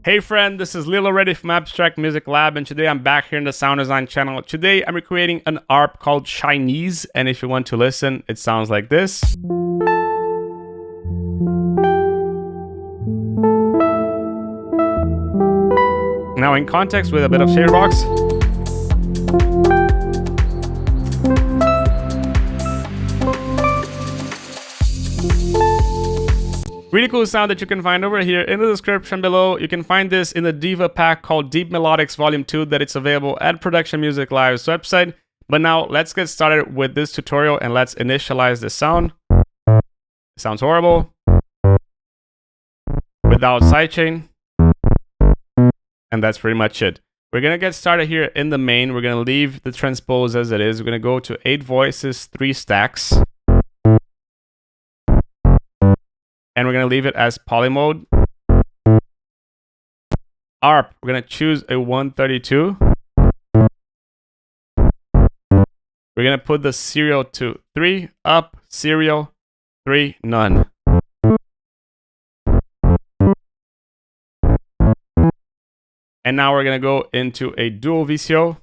Hey friend, this is Lil already from Abstract Music Lab, and today I'm back here in the sound design channel. Today I'm recreating an ARP called Chinese, and if you want to listen, it sounds like this. Now in context with a bit of shader box. Really cool sound that you can find over here in the description below. You can find this in the DIVA pack called Deep Melodics Volume 2 that it's available at Production Music Live's website. But now let's get started with this tutorial and let's initialize the sound. It sounds horrible. Without sidechain. And that's pretty much it. We're going to get started here in the main. We're going to leave the transpose as it is. We're going to go to 8 voices, 3 stacks. And we're going to leave it as poly mode. ARP, we're going to choose a 132. We're going to put the serial to 3, up, serial, 3, none. And now we're going to go into a dual VCO.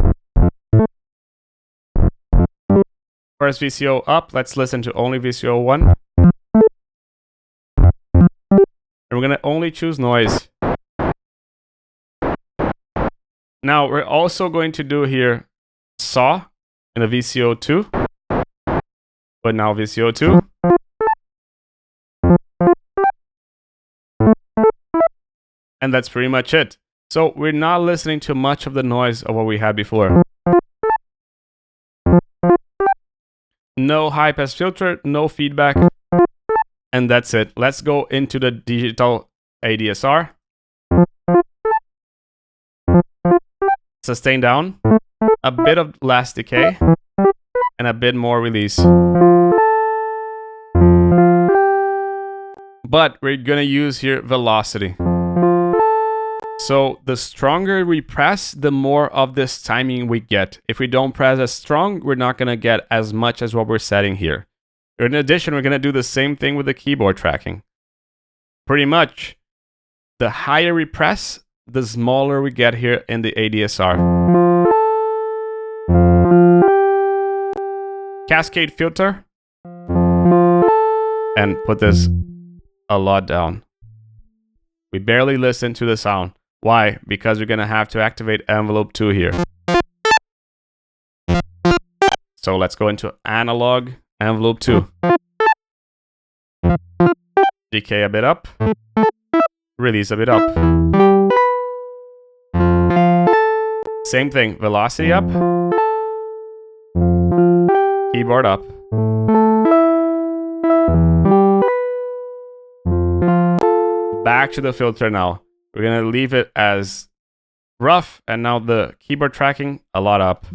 First VCO up, let's listen to only VCO 1. And we're going to only choose noise. Now we're also going to do here saw in a VCO 2. But now VCO 2. And that's pretty much it. So we're not listening to much of the noise of what we had before. No high pass filter, no feedback. And that's it. Let's go into the digital ADSR. Sustain down. A bit of less decay. And a bit more release. But we're going to use here velocity. So the stronger we press, the more of this timing we get. If we don't press as strong, we're not going to get as much as what we're setting here. In addition, we're going to do the same thing with the keyboard tracking. Pretty much, the higher we press, the smaller we get here in the ADSR. Cascade filter. And put this a lot down. We barely listen to the sound. Why? Because we're going to have to activate envelope 2 here. So let's go into analog. Envelope 2. Decay a bit up. Release a bit up. Same thing. Velocity up. Keyboard up. Back to the filter now. We're going to leave it as rough. And now the keyboard tracking a lot up.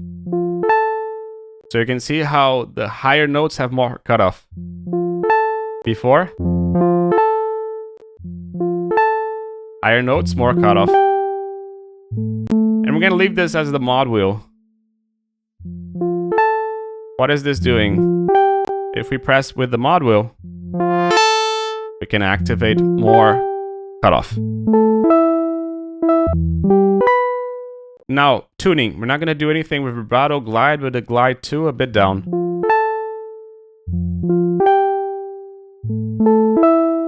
So you can see how the higher notes have more cutoff. Before. Higher notes, more cutoff. And we're going to leave this as the mod wheel. What is this doing? If we press with the mod wheel, we can activate more cutoff. Now, tuning. We're not going to do anything with vibrato glide, but the glide 2 a bit down.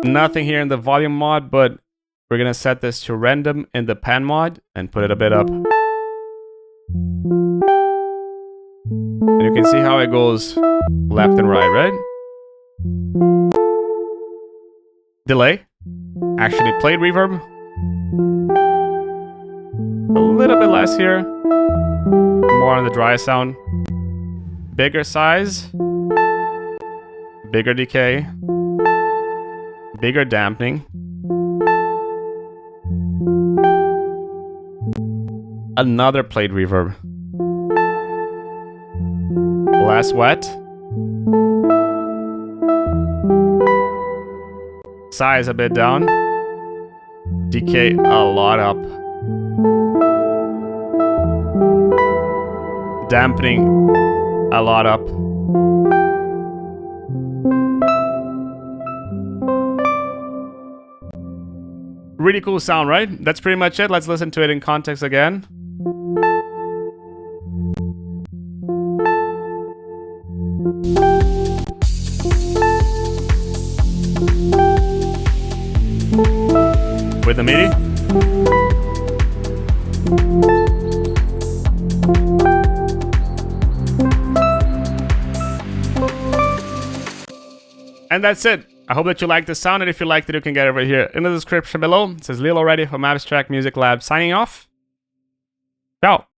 Nothing here in the volume mod, but we're going to set this to random in the pan mod and put it a bit up. And you can see how it goes left and right, right? Delay. Actually played reverb. A little bit less here. More on the dry sound. Bigger size. Bigger decay. Bigger dampening. Another played reverb. Less wet. Size a bit down. Decay a lot up. Dampening a lot up. Really cool sound, right? That's pretty much it. Let's listen to it in context again. With the MIDI. And that's it. I hope that you liked the sound, and if you liked it, you can get it right here in the description below. It says Lil already from Abstract Music Lab signing off. Ciao.